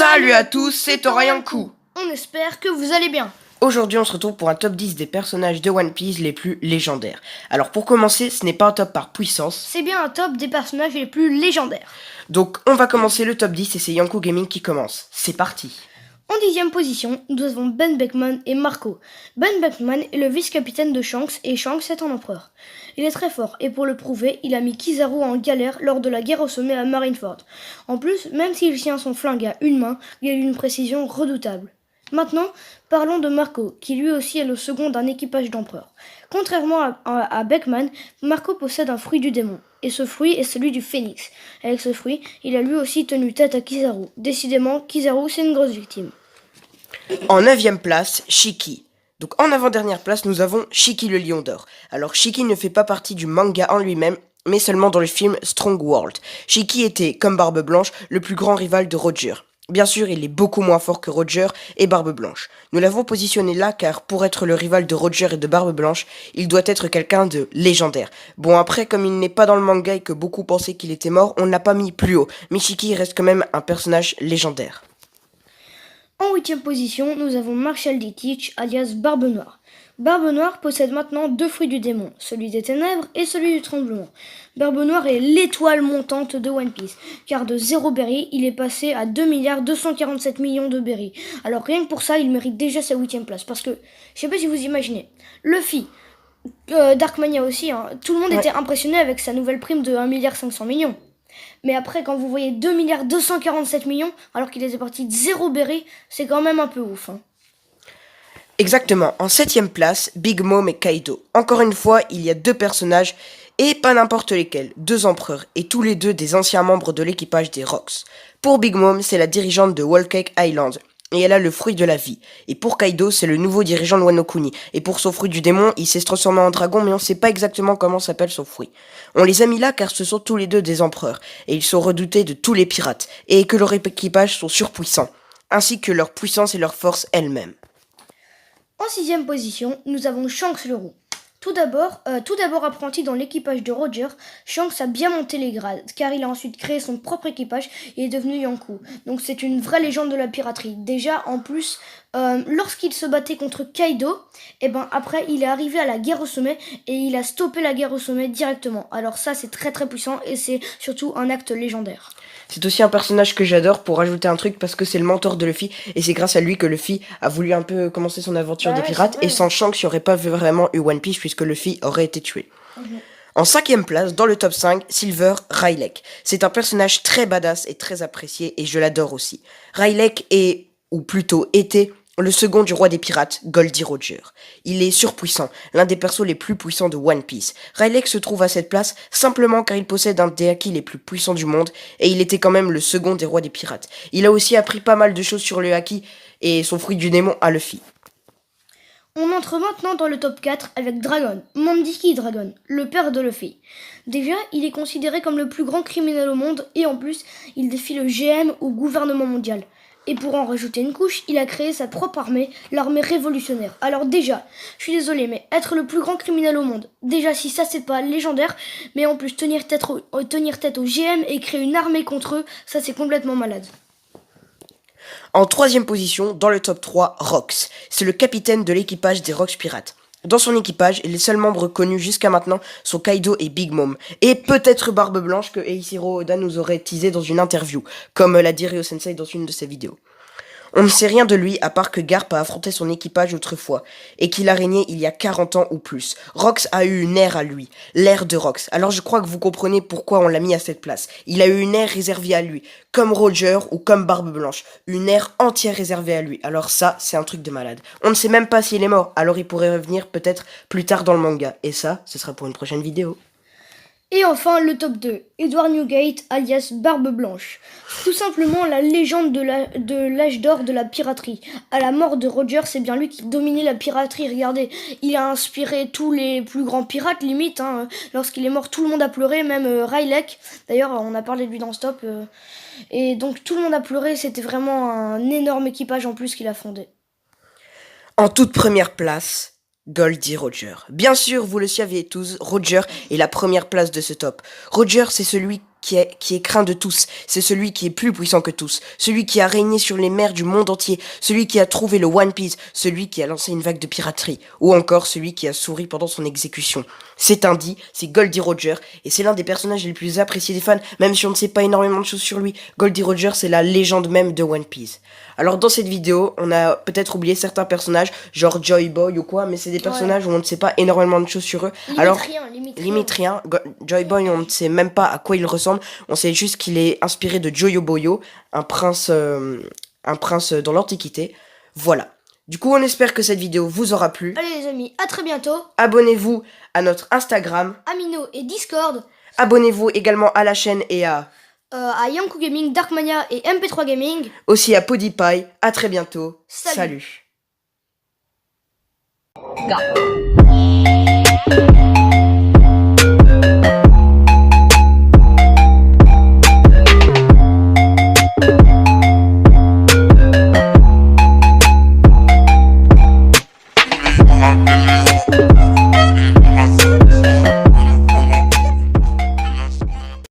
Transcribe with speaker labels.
Speaker 1: Salut à tous, c'est Torianku.
Speaker 2: On espère que vous allez bien.
Speaker 1: Aujourd'hui, on se retrouve pour un top 10 des personnages de One Piece les plus légendaires. Alors pour commencer, ce n'est pas un top par puissance.
Speaker 2: C'est bien un top des personnages les plus légendaires.
Speaker 1: Donc on va commencer le top 10 et c'est Yanku Gaming qui commence. C'est parti.
Speaker 2: En 10e position, nous avons Ben Beckman et Marco. Ben Beckman est le vice-capitaine de Shanks et Shanks est un empereur. Il est très fort et pour le prouver, il a mis Kizaru en galère lors de la guerre au sommet à Marineford. En plus, même s'il tient son flingue à une main, il a une précision redoutable. Maintenant, parlons de Marco, qui lui aussi est le second d'un équipage d'empereurs. Contrairement à Beckman, Marco possède un fruit du démon, et ce fruit est celui du phénix. Avec ce fruit, il a lui aussi tenu tête à Kizaru. Décidément, Kizaru, c'est une grosse victime.
Speaker 1: En 9e place, Shiki. Donc en avant-dernière place, nous avons Shiki le Lion d'Or. Alors Shiki ne fait pas partie du manga en lui-même, mais seulement dans le film Strong World. Shiki était, comme Barbe Blanche, le plus grand rival de Roger. Bien sûr, il est beaucoup moins fort que Roger et Barbe Blanche. Nous l'avons positionné là car pour être le rival de Roger et de Barbe Blanche, il doit être quelqu'un de légendaire. Bon après, comme il n'est pas dans le manga et que beaucoup pensaient qu'il était mort, on ne l'a pas mis plus haut. Mais Shiki reste quand même un personnage légendaire.
Speaker 2: En 8e position, nous avons Marshall D. Teach, alias Barbe Noire. Barbe Noire possède maintenant deux fruits du démon, celui des ténèbres et celui du tremblement. Barbe Noire est l'étoile montante de One Piece, car de 0 berry, il est passé à 2,247 milliards de berry. Alors rien que pour ça, il mérite déjà sa 8e place, parce que, je sais pas si vous imaginez, Luffy, Darkmania aussi, tout le monde était impressionné avec sa nouvelle prime de 1,5 milliard. Mais après, quand vous voyez 2,247 milliards, alors qu'il était parti de 0 berry, c'est quand même un peu ouf.
Speaker 1: Exactement, en 7e place, Big Mom et Kaido. Encore une fois, il y a deux personnages, et pas n'importe lesquels, deux empereurs, et tous les deux des anciens membres de l'équipage des Rocks. Pour Big Mom, c'est la dirigeante de Whole Cake Island, et elle a le fruit de la vie. Et pour Kaido, c'est le nouveau dirigeant de Wano Kuni. Et pour son fruit du démon, il s'est transformé en dragon, mais on sait pas exactement comment s'appelle son fruit. On les a mis là car ce sont tous les deux des empereurs, et ils sont redoutés de tous les pirates, et que leur équipage sont surpuissants, ainsi que leur puissance et leur force elles-mêmes.
Speaker 2: En 6e position, nous avons Shanks le roux. Tout d'abord apprenti dans l'équipage de Roger, Shanks a bien monté les grades, car il a ensuite créé son propre équipage et est devenu Yonkou. Donc c'est une vraie légende de la piraterie. Déjà, en plus, lorsqu'il se battait contre Kaido, après il est arrivé à la guerre au sommet et il a stoppé la guerre au sommet directement. Alors ça, c'est très très puissant et c'est surtout un acte légendaire.
Speaker 1: C'est aussi un personnage que j'adore pour rajouter un truc parce que c'est le mentor de Luffy et c'est grâce à lui que Luffy a voulu un peu commencer son aventure des pirates et sans Shanks il n'y aurait pas vraiment eu One Piece puisque Luffy aurait été tué. En 5e place, dans le top 5, Silver Rayleigh. C'est un personnage très badass et très apprécié et je l'adore aussi. Rayleigh est, ou plutôt était, le second du roi des pirates, Goldie Roger. Il est surpuissant, l'un des persos les plus puissants de One Piece. Rayleigh se trouve à cette place simplement car il possède un des haki les plus puissants du monde et il était quand même le second des rois des pirates. Il a aussi appris pas mal de choses sur le haki et son fruit du démon à Luffy.
Speaker 2: On entre maintenant dans le top 4 avec Dragon, Mandiki Dragon, le père de Luffy. Déjà, il est considéré comme le plus grand criminel au monde et en plus, il défie le GM ou gouvernement mondial. Et pour en rajouter une couche, il a créé sa propre armée, l'armée révolutionnaire. Alors déjà, je suis désolé, mais être le plus grand criminel au monde, déjà si ça c'est pas légendaire, mais en plus tenir tête au GM et créer une armée contre eux, ça c'est complètement malade.
Speaker 1: En 3e position, dans le top 3, Rox. C'est le capitaine de l'équipage des Rocks Pirates. Dans son équipage, les seuls membres connus jusqu'à maintenant sont Kaido et Big Mom. Et peut-être Barbe Blanche que Eiichiro Oda nous aurait teasé dans une interview, comme l'a dit Ryo Sensei dans une de ses vidéos. On ne sait rien de lui à part que Garp a affronté son équipage autrefois et qu'il a régné il y a 40 ans ou plus. Rox a eu une ère à lui, l'ère de Rox. Alors je crois que vous comprenez pourquoi on l'a mis à cette place. Il a eu une ère réservée à lui, comme Roger ou comme Barbe Blanche. Une ère entière réservée à lui. Alors ça, c'est un truc de malade. On ne sait même pas s'il est mort, alors il pourrait revenir peut-être plus tard dans le manga. Et ça, ce sera pour une prochaine vidéo.
Speaker 2: Et enfin, le top 2, Edward Newgate, alias Barbe Blanche. Tout simplement la légende de l'âge d'or de la piraterie. À la mort de Roger, c'est bien lui qui dominait la piraterie. Regardez, il a inspiré tous les plus grands pirates, limite. Lorsqu'il est mort, tout le monde a pleuré, même Rayleigh. D'ailleurs, on a parlé de lui dans Stop. Et donc, tout le monde a pleuré. C'était vraiment un énorme équipage en plus qu'il a fondé.
Speaker 1: En toute première place, Goldie Roger. Bien sûr, vous le saviez tous, Roger est la première place de ce top. Roger, c'est celui qui est craint de tous. C'est celui qui est plus puissant que tous. Celui qui a régné sur les mers du monde entier. Celui qui a trouvé le One Piece. Celui qui a lancé une vague de piraterie. Ou encore celui qui a souri pendant son exécution. C'est Indy, c'est Goldie Roger, et c'est l'un des personnages les plus appréciés des fans, même si on ne sait pas énormément de choses sur lui. Goldie Roger, c'est la légende même de One Piece. Alors dans cette vidéo, on a peut-être oublié certains personnages, genre Joy Boy ou quoi, mais c'est des personnages où on ne sait pas énormément de choses sur eux. Limite rien. Joy Boy, on ne sait même pas à quoi il ressemble. On sait juste qu'il est inspiré de Joyo Boyo, un prince dans l'Antiquité. Voilà. Du coup, on espère que cette vidéo vous aura plu.
Speaker 2: Allez les amis, à très bientôt.
Speaker 1: Abonnez-vous à notre Instagram.
Speaker 2: Amino et Discord.
Speaker 1: Abonnez-vous également à la chaîne et à
Speaker 2: Yanku Gaming, Darkmania et MP3 Gaming.
Speaker 1: aussi à PewDiePie. À très bientôt.
Speaker 2: Salut.
Speaker 3: Salut.